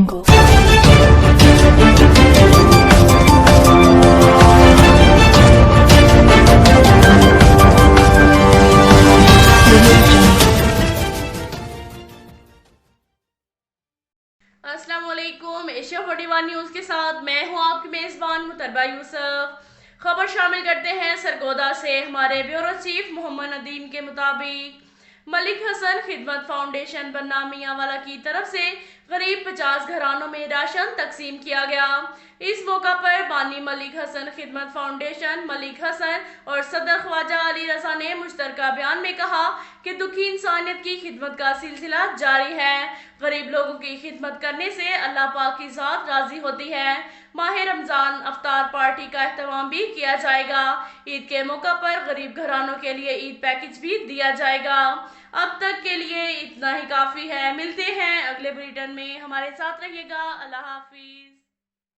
السلام علیکم، Asia 41 news کے ساتھ میں ہوں آپ کی میزبان متربہ یوسف۔ خبر شامل کرتے ہیں سرگودا سے۔ ہمارے بیورو چیف محمد ندیم کے مطابق ملک حسن خدمت فاؤنڈیشن بننا میاں والا کی طرف سے قریب 50 گھرانوں میں راشن تقسیم کیا گیا۔ اس موقع پر بانی ملک حسن خدمت فاؤنڈیشن ملک حسن اور صدر خواجہ علی رضا نے مشترکہ بیان میں کہا کہ دکھی انسانیت کی خدمت کا سلسلہ جاری ہے۔ غریب لوگوں کی خدمت کرنے سے اللہ پاک کی ذات راضی ہوتی ہے۔ ماہ رمضان افطار پارٹی کا اہتمام بھی کیا جائے گا۔ عید کے موقع پر غریب گھرانوں کے لیے عید پیکج بھی دیا جائے گا۔ اب تک کے لیے اتنا ہی کافی ہے۔ ملتے ہیں اگلے بلیٹن میں، ہمارے ساتھ رہیے گا۔ اللہ حافظ۔